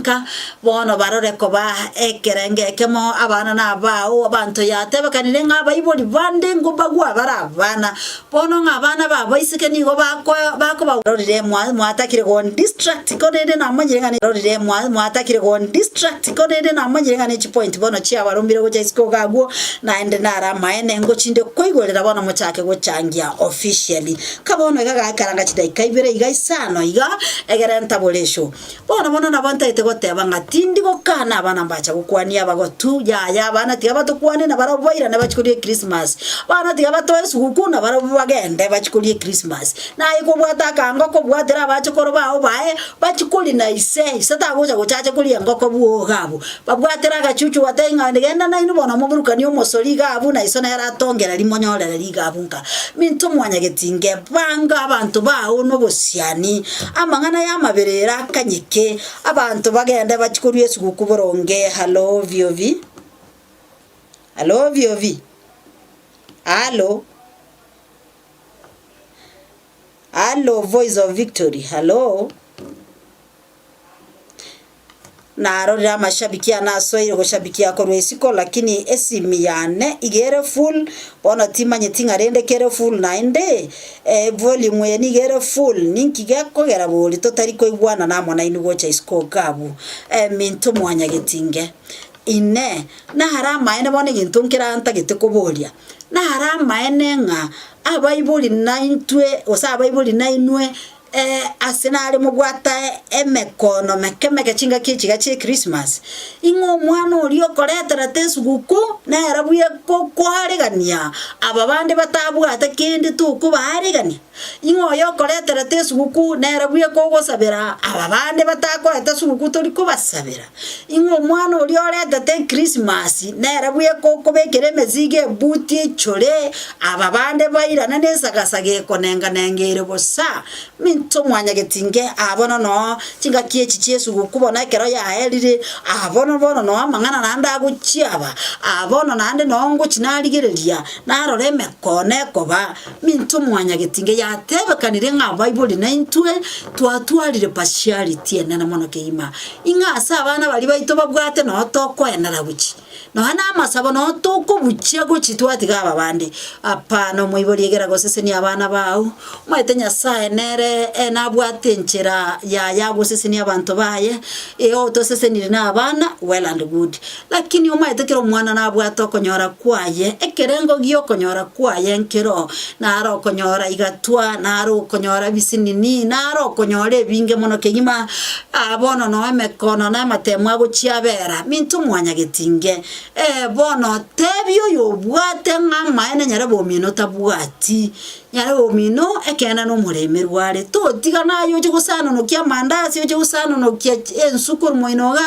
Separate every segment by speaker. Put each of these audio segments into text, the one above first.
Speaker 1: bagenka bono barore koba ekerenge kemo abana na bao abantu yatebe kanire ngaba iboli bande ngobagwa barabana bono ngabana babo isike nigo bako barore mwatakire go distract konede na manyirengane rore mwatakire go distract konede na manyirengane chi point bono chi abarumbire go jaisiko gago na ende nara maene ngo chinde koigorera bono muchake go changia officially kabono karanga chidai kaibere igaisano iga egerenta bolesho bono nabanta ite goteba ngatindi gokana abana mbacha gukwania bagotu ya bana tiga batukwane na baraboira na bachikulie Christmas bana tiga batoe suku na barabagende bachikulie Christmas na iko bwata kango ko bwatera bachikoro bao bae bachikuli na ise sata goja gochache kulie ngoko buo gabo babwatera gachuchu watenga ngenda na inu bona muburukani omosori gabo na isona yaratongera limonyorera ligabunka mintu mwanya getinge banga abantu bao no bosiani amangana yamaberera kanyike abantu bagenda bachikulie suku boronge hello viovi hello voice of victory hello narora mashabikia naso ile gushabikia ko rwesiko lakini esimi yane igere full bona timanye tingarende kere full nainde volume ye nigere full ninkige kogera boli totari ko igwana na mwana inu gocha isko gabu minto mwanya getinge ine na harama ene bone gintunkira anta gitikuboria na harama ene nga abaibuli naintwe osa abaibuli nainwe asenale mugwata emekono mekemeke chinga kichiga chi Christmas ingo mwana ulio koletera tesuguku na yarabuye ko kwaregania ababande batabwata kindi tuku baregania ingo yo koletera tesuguku na yarabuye ko gosabera ababande batakwata suguku tori ko basabera ingo mwana ulio leta te Christmas na yarabuye ko kobekere mezige buti chore ababande bairana nesagasage konenga nengere bosa minto mwanya getinge abono no chinga kiechi chesu gukubona kero ya elire abono no amangana nanda guchiaba abono nande no nguchinaligereria narore mekone koba minto mwanya getinge ya tebekanire nga Bible naintwe twatwalire partiality enana mono keima inga asa abana bali baito babwate no toko enara buchi no hana amasabo no toko buchi guchitwatiga ababande apano muiboriegera goseseni abana bawo mwetenya sae nere nabwate nchera ya goseseni abantu baye otoseseni na abana well and good lakini umaetekero mwana nabwate okonyora kwaye ekerengo gyo konyora kwaye nkero naro konyora igatwa naro konyora bisinini naro konyora binge mono kegima abono no emekono na matemwa guchiabera mintu mwanya getinge bono tebyo yobwate ngama ene nyarabo mino tabwati nyarabo mino ekena no muremerware to tigana yo gusano no kya mandasi yo gusano no kya ensukuru moinoga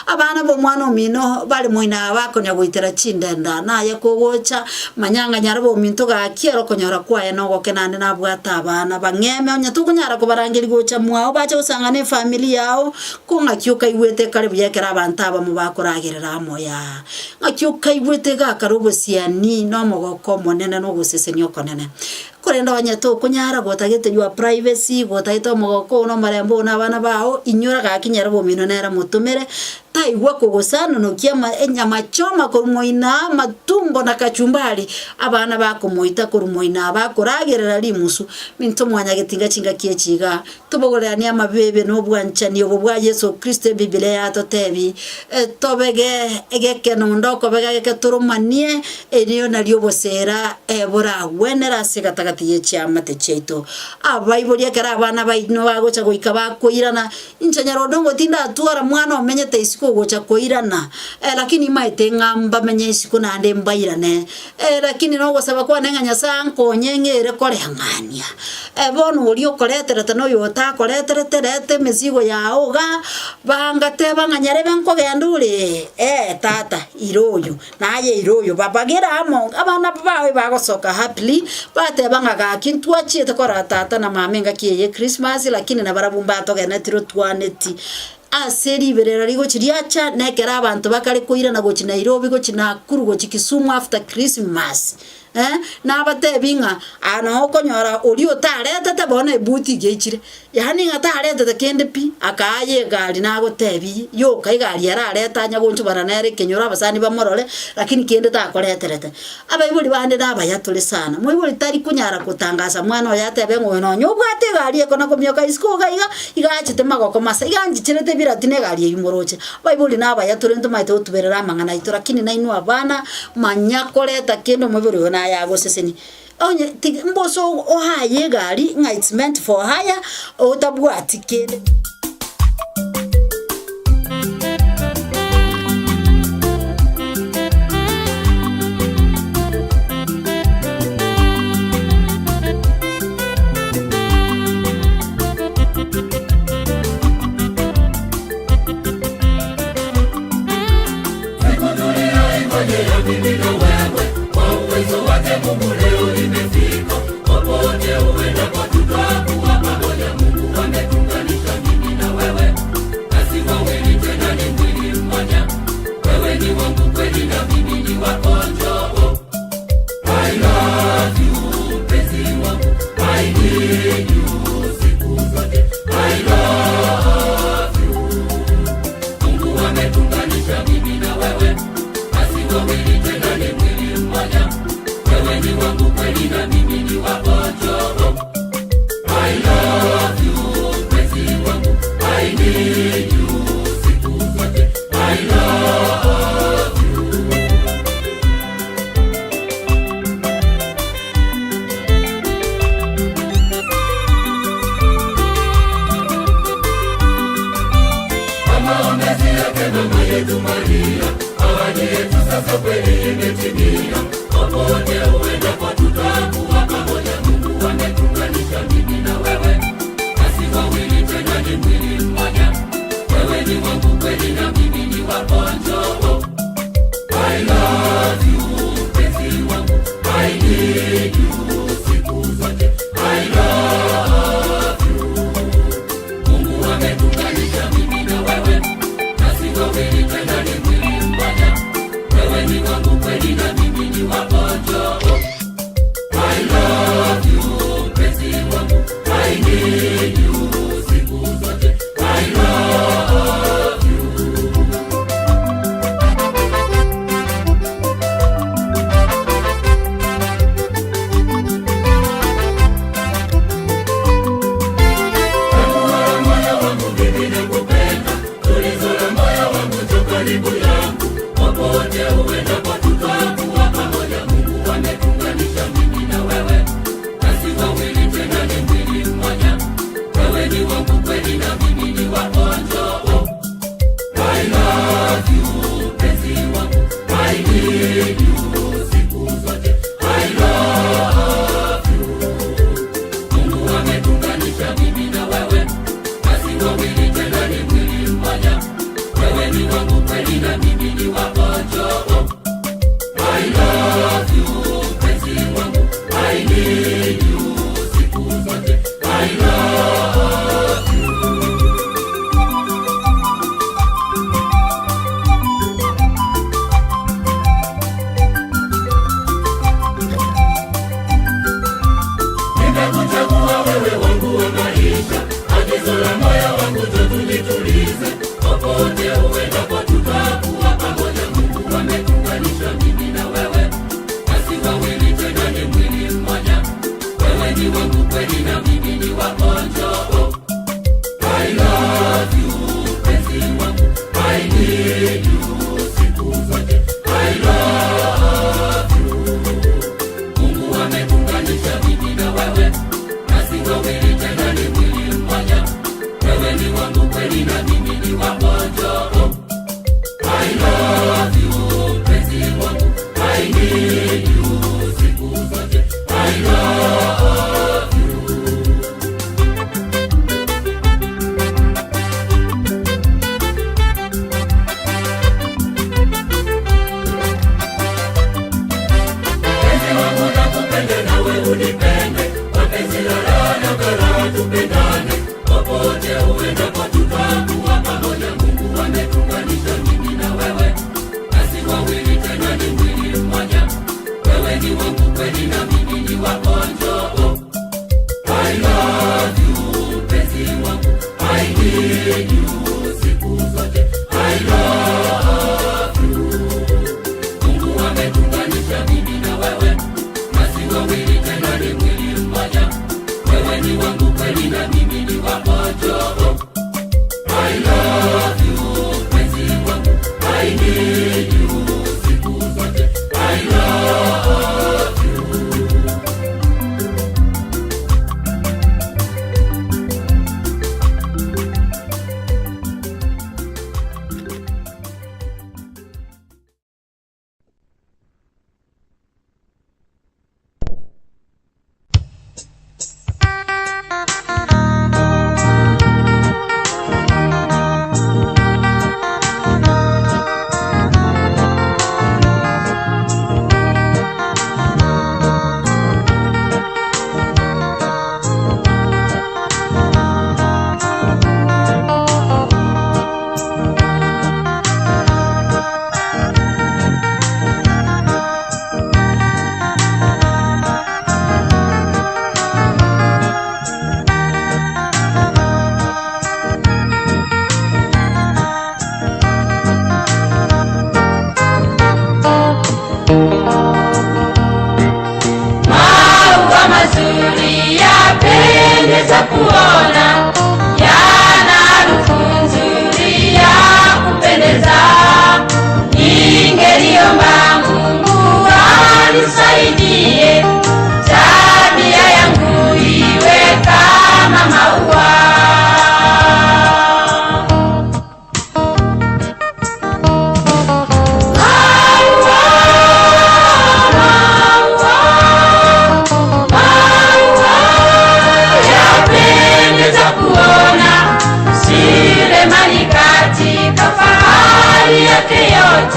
Speaker 1: abana bo mwana mino bali moina bako nyagoitera chindenda na yakogocha manyanga nyarabo minto ga kiero konyora kwaye no gokenande na bwata abana bangeme onya tukunyara ko barangiri gocha mwao bacha usangane family yao kunga kyuka iwete kare byekera abantu aba mu bakoragirira moya ngakyuka iwete ga karubo siani no mogoko monene no guseseni okonene korenda wanyato kunyara gotagete your privacy gotagete mogoko no marembo na bana bao inyora ga kinyara bo mino nera mutumere taigwa kugosana no kiama enyama choma korumoina matumbo na kachumbari abana bako moita korumoina bakoragerera limusu minto mwanya getinga chinga kiechiga tubogorani amabebe no bwanchani obwa Yesu Kristo Biblia yato tebi tobege egeke no ndoko bega ke turumanie eriyo nalyo bosera ebora wenera sigatagati yechiama techeito abaibori kera abana baino bagocha goika bakoirana inchanyaro ndongo tinda tuara mwana omenyete isiko gocha koirana lakini maite ngamba menye isiko nande mbairane lakini no gosaba kwa nenganya sanko nyengere kore hangania bono ulio koletera tano yota koletera terete mezigo yao ga bangate banganyare benko gendure tata iroyo naye iroyo babagera amo abana bawe bagosoka happily bate bangaga kintu achiete kora tata na mamenga kiye Christmas lakini na barabumba togena tiro twaneti aseri berera rigo chiriacha nekera abantu bakari koira na gochi Nairobi gochi Nakuru gochi Kisumu after Christmas na batebinga ano okonyora uri otarete tabone buti gechire yani ngatarete takende pi akaye gari na gotebi yo kai gari yarareta nyagonchu baranere kenyora abasani bamorore lakini kende takoreterete abaibuli bande nabayatule sana mwibuli tari kunyara kutangaza mwana oyatebe ngweno nyobwate gari ekona komyoka isko gaiga igachite magoko masa iganjichirete biratine gari yumoroche baibuli nabayatule ntumaite utuberera amangana itu lakini nainu abana manyakoreta kendo mwibuli ona yago seseni onye mboso ohaye gari nga it's meant for hire otabwati kende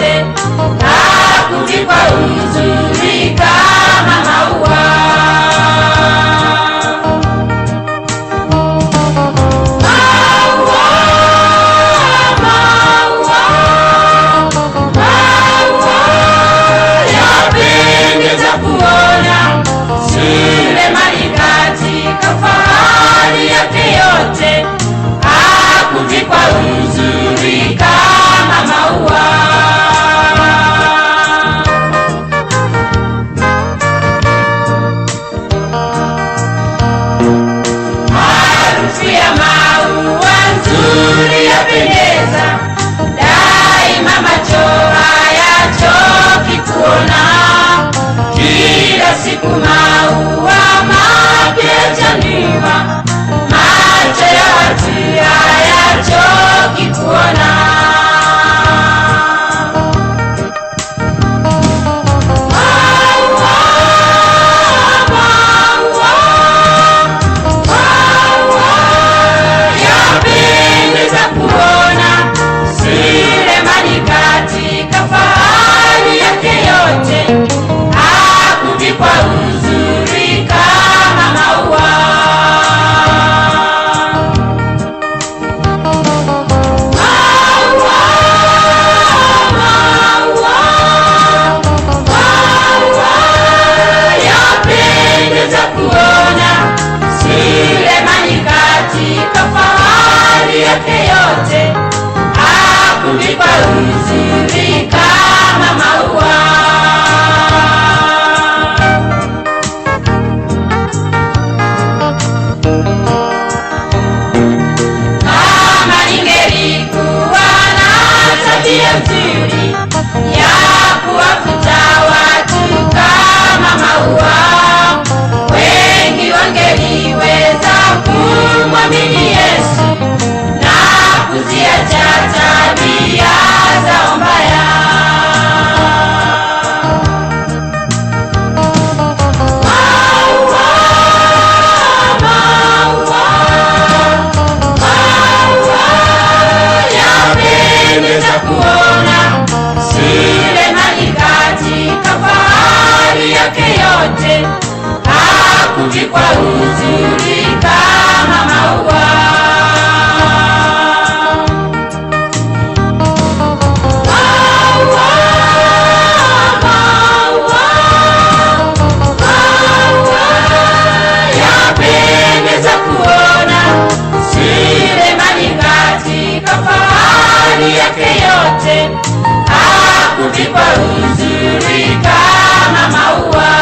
Speaker 2: yote, hakuvikwa uzuri kama maua. Siku maua mapya yajaniwa, macho ya watu hayachoki kuona. Maua, maua, maua yapendeza kuona, Sulemani katika fahari yake yote, kwa uzuri kama maua. Maua, maua, maua yapendeza kuona, Sulemani katika fahari yake yote, hakuvikwa uzuri kama maua. Nzuri ya kuwavuta watu kama maua, wengi wangeliweza kumwamini Yesu na kuziacha tabia zao mbaya. Maua, maua, maua yapendeza kuona, Sulemani katika fahari yake yote, hakuvikwa uzuri kama maua. Maua, maua, maua yapendeza kuona, Sulemani katika fahari yake yote, hakuvikwa uzuri kama maua.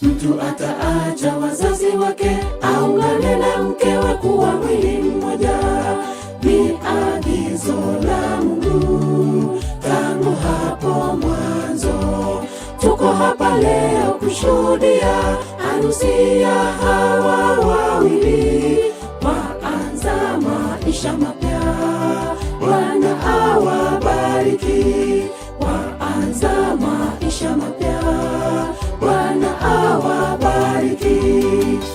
Speaker 3: Mtu ataacha wazazi wake, aungane na mkewe kuwa mwili mmoja. Ni agizo la Mungu tangu hapo mwanzo. Tuko hapa leo kushuhudia harusi ya hawa wawili, waanza maisha mapya. Bwana awabariki, waanza maisha mapya. Bwana awabariki.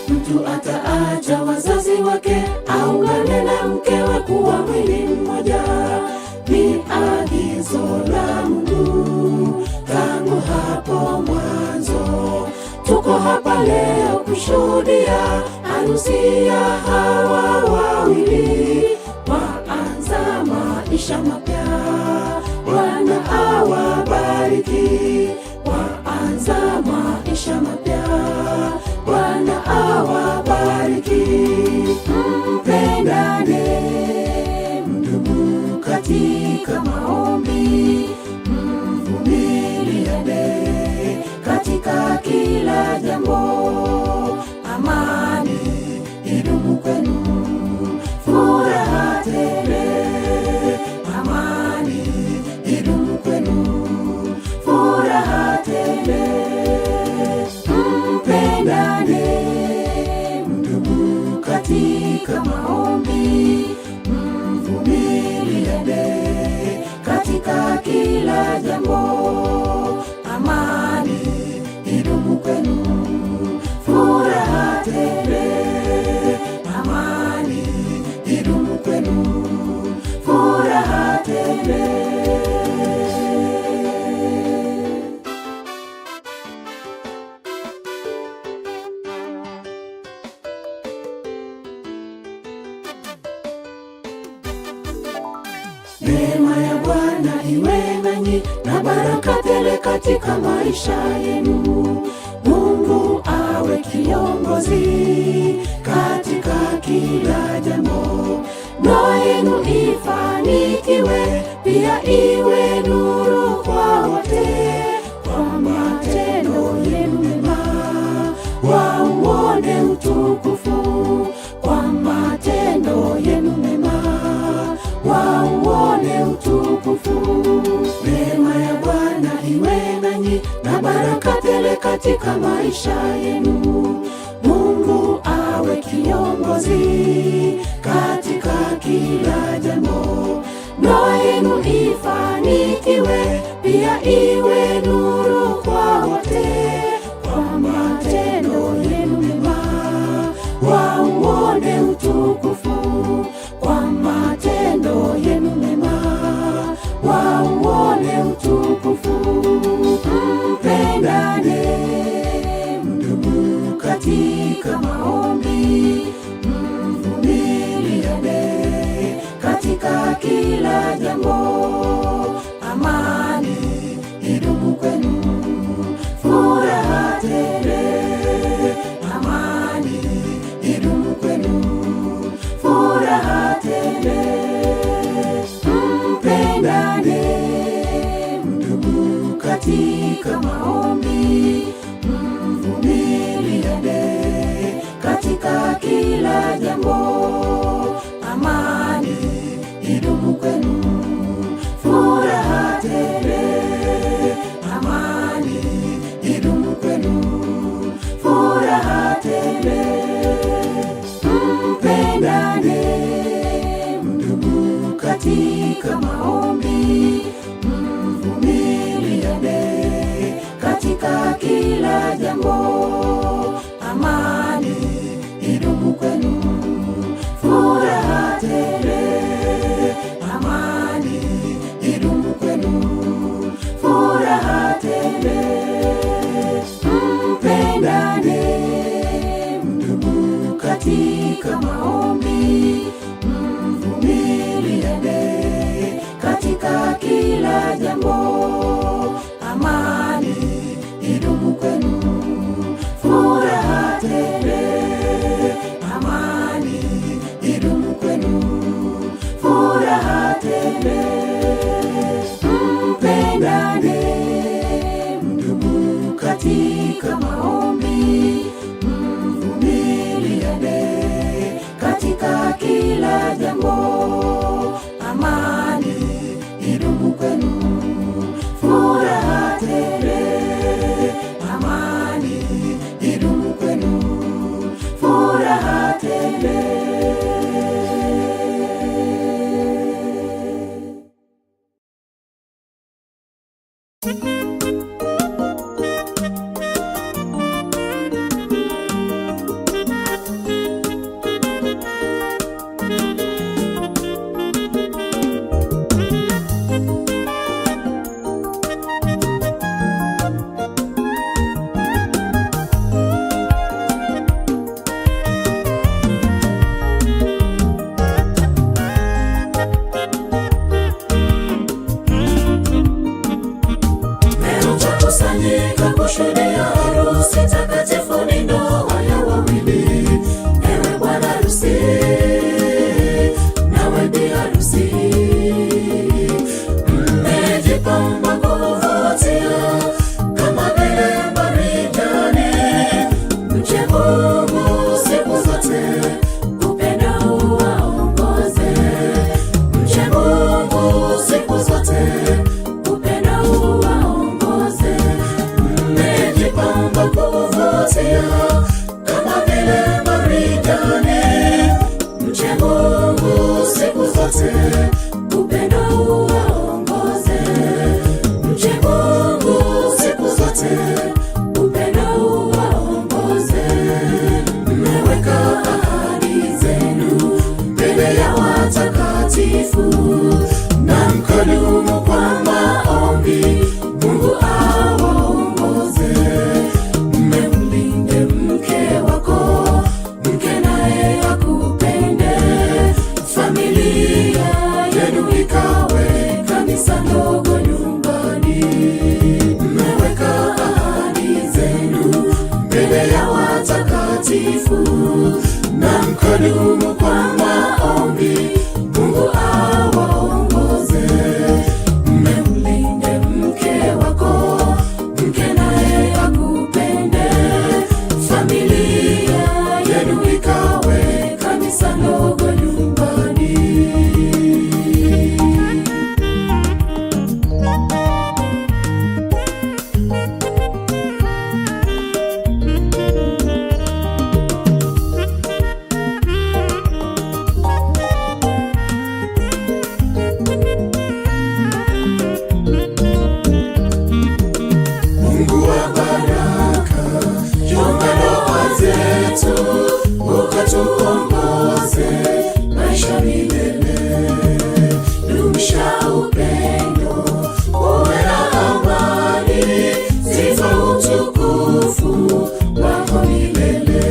Speaker 3: Mtu ataacha wazazi wake, aungane na mkewe kuwa mwili mmoja. Ni agizo la Mungu tangu hapo mwanzo. Tuko hapa leo kushuhudia harusi ya hawa wawili, waanza maisha mapya. Bwana awabariki, waanza maisha mapya. Bwana awabariki. Mpendane, mdumu katika maombi, mvumiliane katika kila jambo. Amani idumu kwenu, furaha tele. Amani idumu kwenu, furaha tele. Mpendane, mdumu katika maombi, mvumiliane katika kila jambo. Amani idumu kwenu, furaha tele. Amani idumu kwenu, furaha tele. Neema ya Bwana iwe nanyi na baraka tele katika maisha yenu. Mungu awe kiongozi katika kila jambo. Ndoa yenu ifanikiwe, pia iwe nuru kwa wote. Kwa matendo yenu mema wauone utukufu. Kwa matendo yenu mema wauone utukufu. Neema ya Bwana iwe nanyi na baraka tele katika maisha yenu. Mungu awe kiongozi katika kila jambo. Ndoa yenu ifanikiwe, pia iwe nuru kwa wote. Kwa matendo yenu mema wauone utukufu. Kwa matendo yenu mema wauone utukufu. Mpendane, mdumu katika maombi, mvumiliane katika kila jambo. Amani idumu kwenu, furaha tele. Amani idumu kwenu, furaha tele. Mpendane, mdumu katika maombi, mvumiliane katika kila jambo. Amani idumu kwenu, furaha tele. Amani idumu kwenu, furaha tele. Mpendane, mdumu katika maombi, mvumiliane katika kila jambo. Amani idumu kwenu, furaha tele. Amani idumu kwenu, furaha tele. Mpendane, mdumu katika maombi, mvumiliane katika kila jambo. Amani idumu kwenu, furaha tele. Amani idumu kwenu, furaha tele. Mpendane, mdumu katika maombi, Mungu siku zote, upendo uwaongoze. Mche Mungu siku zote, upendo uwaongoze. Mmejipamba kuvutia kama vile marijani. Mche Mungu siku zote, upendo uwaongoze. Mche Mungu siku zote, upendo uwaongoze. Mmeweka ahadi zenu mbele ya watakatifu, na mkadumu kwa maombi. Mungu awaongoze. Mmemlinde mke wako, mke naye akupende. Familia yenu ikawe kanisa ndogo nyumbani. Mmeweka ahadi zenu mbele ya watakatifu, na mkadumu kwa maombi. Mungu awaongoze. Mmemlinde mke wako, mke naye akupende. Familia yenu ikawe kanisa ndogo nyumbani. Mungu wa baraka, chunga ndoa zetu, ukatuongoze maisha milele. Dumisha upendo, uwe na amani, sifa utukufu wako milele.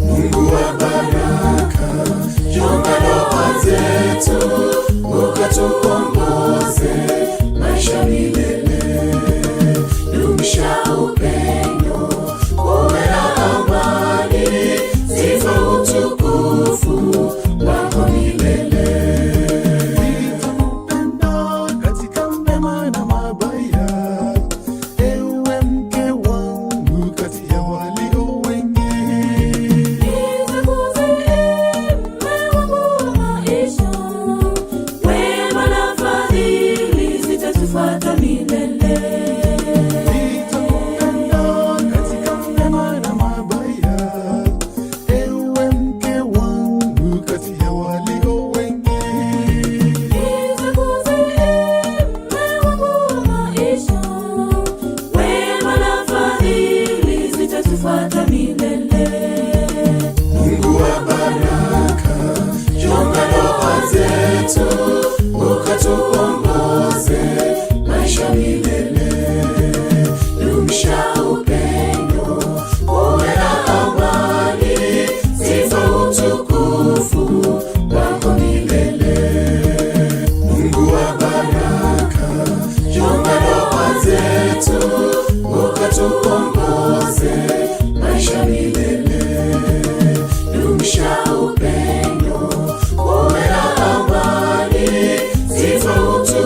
Speaker 3: Mungu wa baraka, chunga ndoa zetu, ukatuongoze maisha milele. Dumisha upendo, uwe na amani, sifa utukufu wako milele. Nitakupenda katika mema na mabaya, ewe mke wangu kati ya walio wengi.
Speaker 2: Nitakuze mume wangu wa maisha, wema na fadhili zitatufuata milele.
Speaker 3: Mungu wa baraka, chunga ndoa zetu, ukatuongoze maisha milele. Dumisha upendo, uwe na amani, sifa utukufu wako milele. Mungu wa baraka, chunga ndoa zetu, ukatuongoze maisha milele. Dumisha upendo, uwe na amani, sifa utukufu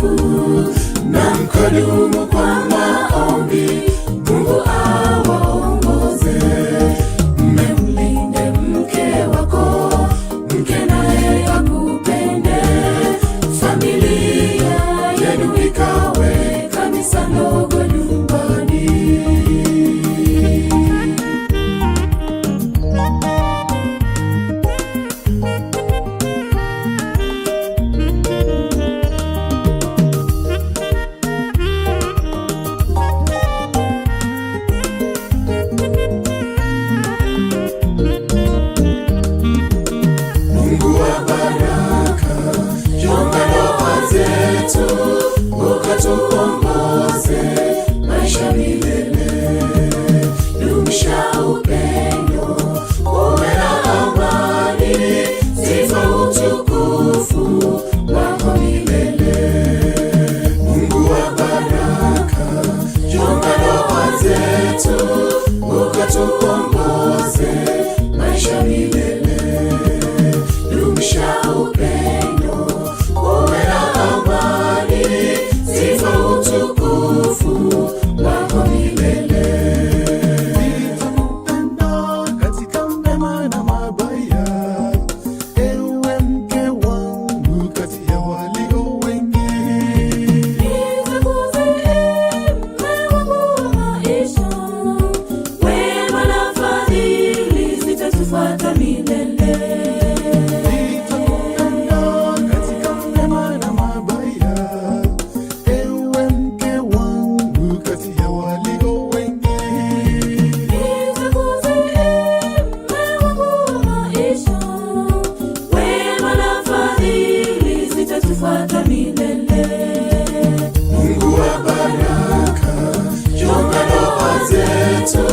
Speaker 2: utukufu, na mkadumu kwa maombi, Mungu awaongoze. Mmemlinde mke wako, mke naye akupende, familia yenu ikawe kanisa ndogo nyumbani. Ukatuongoze maisha milele, dumisha upendo, uwe na amani, sifa utukufu wako milele. Mungu wa baraka, chunga ndoa zetu, ukatuongoze maisha milele, dumisha upendo, uwe na amani, sifa utukufu wako milele.
Speaker 3: Nitakupenda katika mema na mabaya, ewe mke wangu kati ya walio wengi.
Speaker 2: Nitakuze mme wangu wa maisha, wema na fadhili zitatufuata milele.
Speaker 3: Nitakupenda katika mema na mabaya, ewe mke wangu kati ya walio wengi.
Speaker 2: Nitakuze mme wangu wa maisha, wema na fadhili zitatufuata milele.
Speaker 3: Mungu wa baraka, chunga ndoa zetu,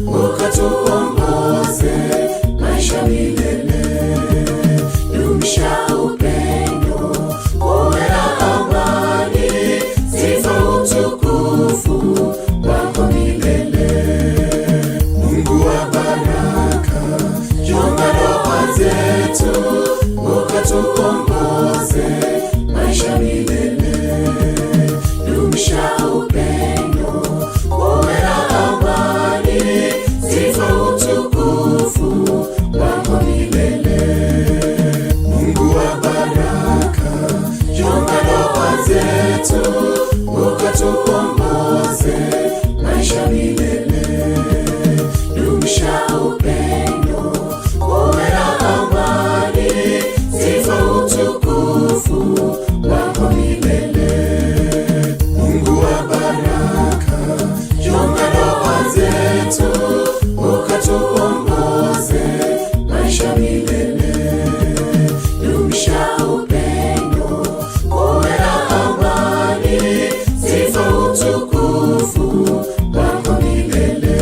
Speaker 3: ukatuongoze maisha milele, dumisha upendo, uwe na amani, sifa utukufu wako milele. Mungu wa baraka, chunga ndoa zetu, ukatuongoze maisha milele, dumisha upendo, uwe na amani, sifa utukufu wako milele. Mungu wa baraka, chunga ndoa zetu, ukatuongoze maisha milele, dumisha upendo, uwe na amani, sifa utukufu wako milele. Mungu wa baraka, chunga ndoa zetu, ukatuongoze maisha milele, dumisha upendo, uwe na amani, sifa utukufu wako milele.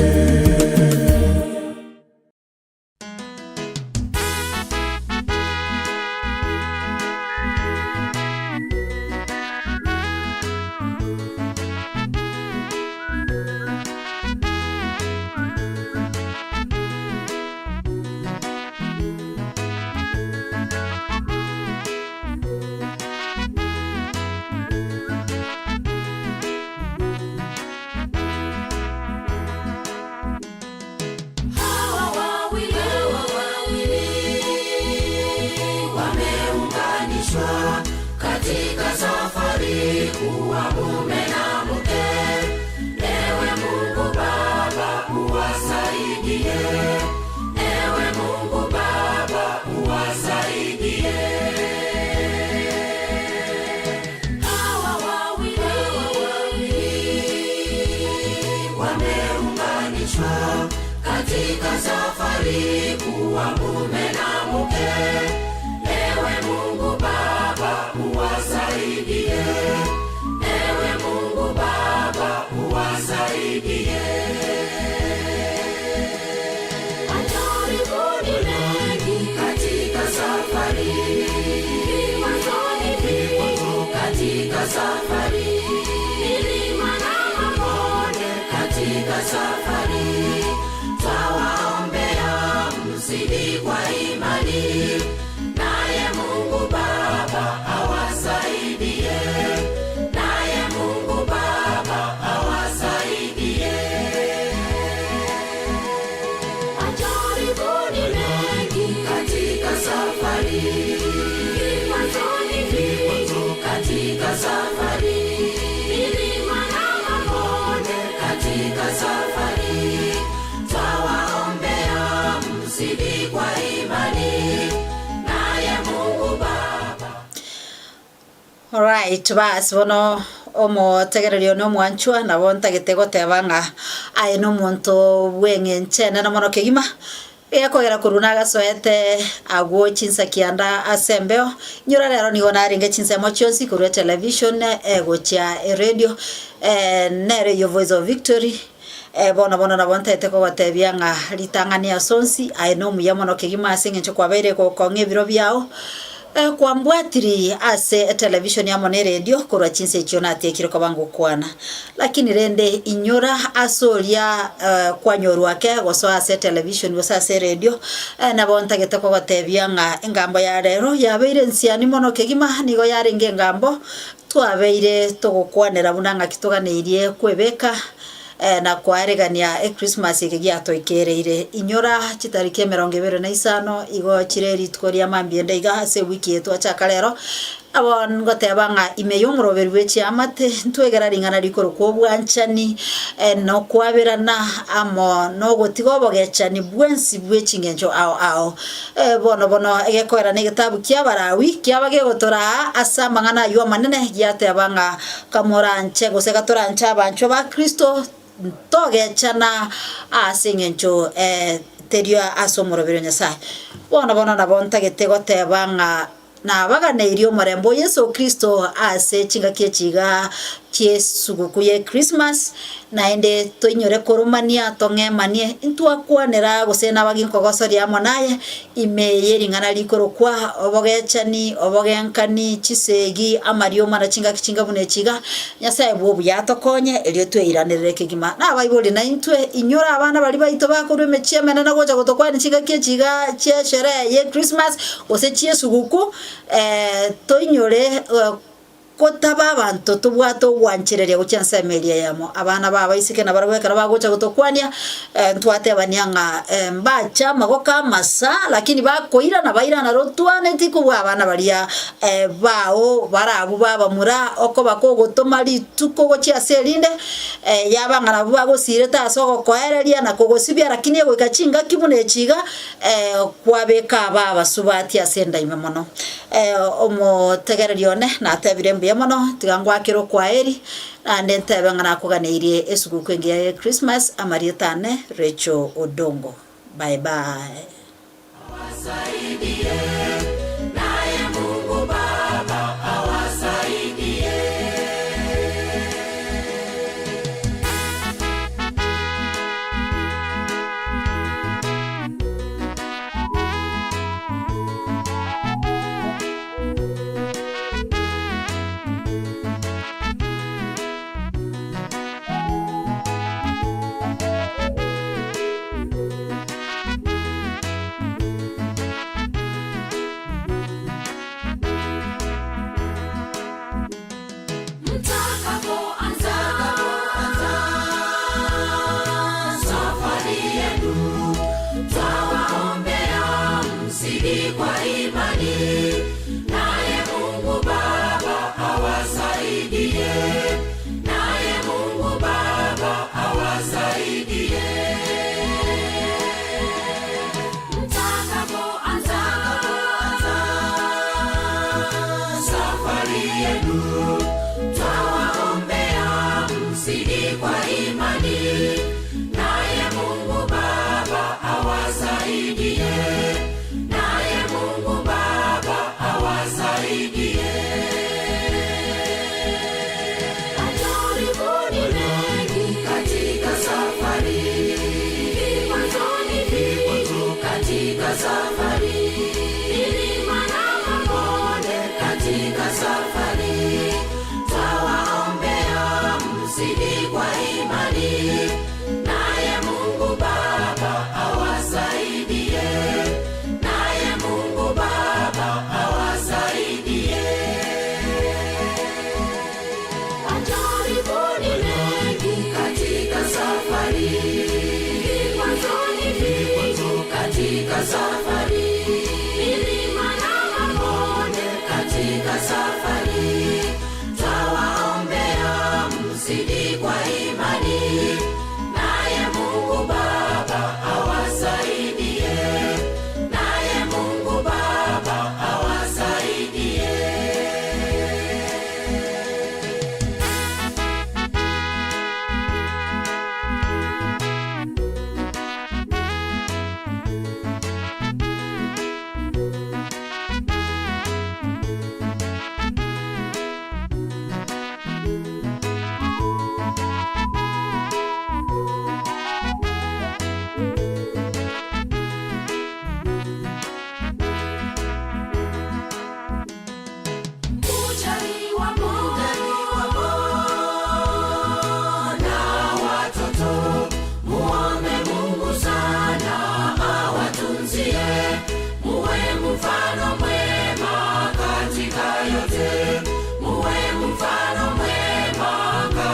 Speaker 2: Hawa wawili wameunganishwa katika safari kuwa mume na mke. Ewe Mungu Baba uwasaidie, ewe Mungu Baba uwasaidie. Hawa wawili wameunganishwa katika safari kuwa mume na mke. Ewe Mungu Baba uwasaidie, ewe Mungu Baba uwasaidie. Majaribu ni mengi katika safari, katika safari, milima na mabonde katika safari. Twawaombea mzidi kwa imani, naye Mungu Baba awasaidie.
Speaker 1: Alright, bas bono omo tegererio no mwanchwa na bonta gitego tebanga aye no muntu bwenge nchene na mono kigima ekogera kurunaga soete agwo chinsa kianda asembeo nyura rero nigo naringe chinsa mochionsi kurwa television gocha radio nere yo Voice of Victory bona na bonta eteko batebia nga litangania sonsi aye no muyamo no kigima asengencho kwabeire ko kongebiro byao kwa mbwatiri ase television ya mone radio kurwa chinse chiona atekire kwa bangu kwana lakini rende inyora asoria kwa nyoru wake goso ase television goso ase radio na bonta geteko gotebia nga engambo ya rero yabeire nsiani mono kegima nigo yarenge ngambo twabeire togokwanera bunanga kitoganeirie kwebeka na kwaregania Christmas igiato ikereire inyora chitarike 25 igo chireri tkoria mambiende iga ase wiki yetu achakalero abon gotebanga imeyomroberu wechi amate ntwegera ringana rikoro kwobwanchani no kwaberana amo no gotigobogechani bwensi bwechi ngenjo ao bono egekorera ne gitabu kia barawi kia bage gotora asama ngana yo manene giatebanga kamoranche gosega torancha abancho ba Kristo togechana asingencho teria asomorobero Nyasaye bono na bonta getego tebanga na bagane irio marembo Yesu Kristo ase chinga kiechiga chiesuguku ye Christmas na ende toinyore korumania tongemanie intwa kwanera gosena baginko gosoria monaye imeyeri ngana likoro kwa obogechani obogenkani chisegi amario mara chinga kichinga bunechiga Nyasaye bwobu yatokonye elio tweiranere kigima na baibuli na intwe inyora abana bali baito bakorwe mechiemena na gocha gotokwa chinga kiechiga chie sherehe ye Christmas ose chiesuguku toinyore kotaba abantu tubwato wanchereria guchansa emeria yamo abana baba isike na barweka bagocha gutokwania ntwate abanyanga mbacha magoka masa lakini bakoira na baira na rotwane tikubwa abana baria bao barabu baba mura oko bakogotomari tukogochia selinde yabanga na bwa gosire tasogo koereria na kogosibia lakini ego ikachinga kimunechiga kwabeka baba subati asenda imemono omo tegererione na tebirembe mono tigangwa kiro kwa eri na ndentebe ngana kuganeirie esuguku ngia Christmas amarietane Recho Odongo bye bye. Awasaidie naye Mungu Baba awasaidie.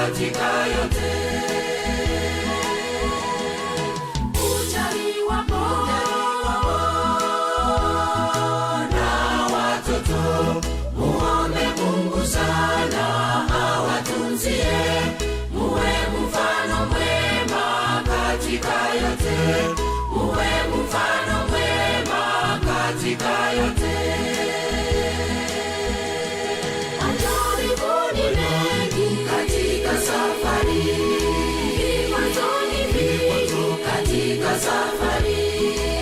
Speaker 2: katika yote. Ujali wapo na watoto, muombe Mungu sana awatunzie, muwe mfano mwema katika yote, muwe mfano mwema katika yote. Majaribuni mengi katika safari, vikwazo katika safari,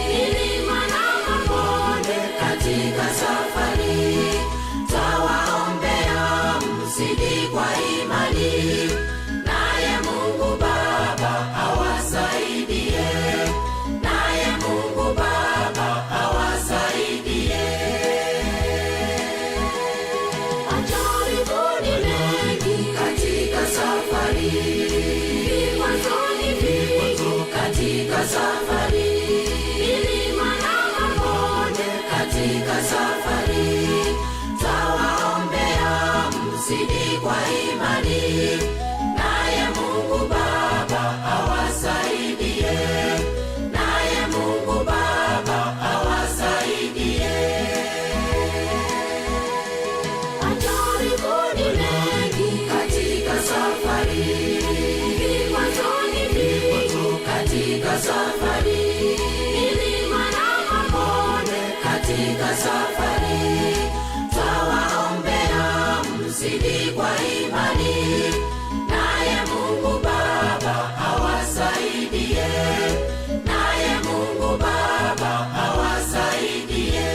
Speaker 2: milima na mabonde katika safari. Twawaombea mzidi kwa imani, naye Mungu Baba awasaidie, naye Mungu Baba awasaidie. Majaribuni mengi katika safari, vikwazo katika safari, milima na mabonde katika safari. Twawaombea mzidi kwa imani, naye Mungu Baba awasaidie, naye Mungu Baba awasaidie. Majaribuni mengi katika safari, vikwazo katika safari, milima na mabonde katika safari. Twawaombea mzidi kwa imani, naye Mungu Baba awasaidie, naye Mungu Baba awasaidie.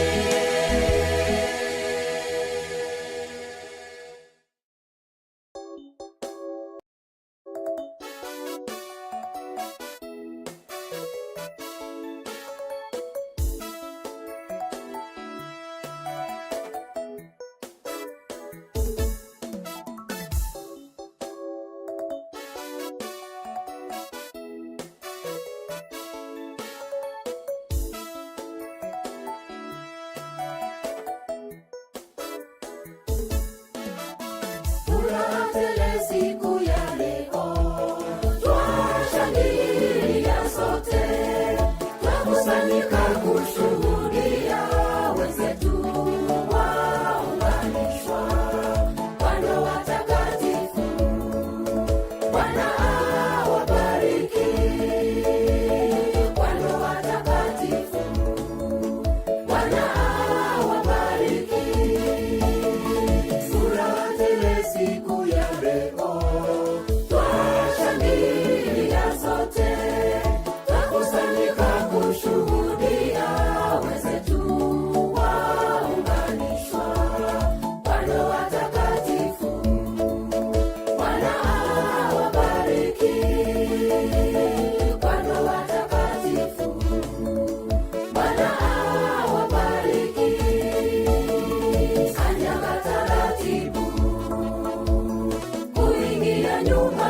Speaker 2: Furaha tele siku ya leo, twashangilia sote, twakusanyika kushuhudia wenzetu waunganishwa kwa ndoa takatifu. Bwana awabariki kwa ndoa takatifu. Bwana awabariki. Furaha tele siku ya leo, twashangilia sote, twakusanyika kushuhudia wenzetu waunganishwa kwa ndoa takatifu. Bwana awabariki kwa ndoa takatifu. Bwana awabariki. Kanyaga taratibu kuingia nyumba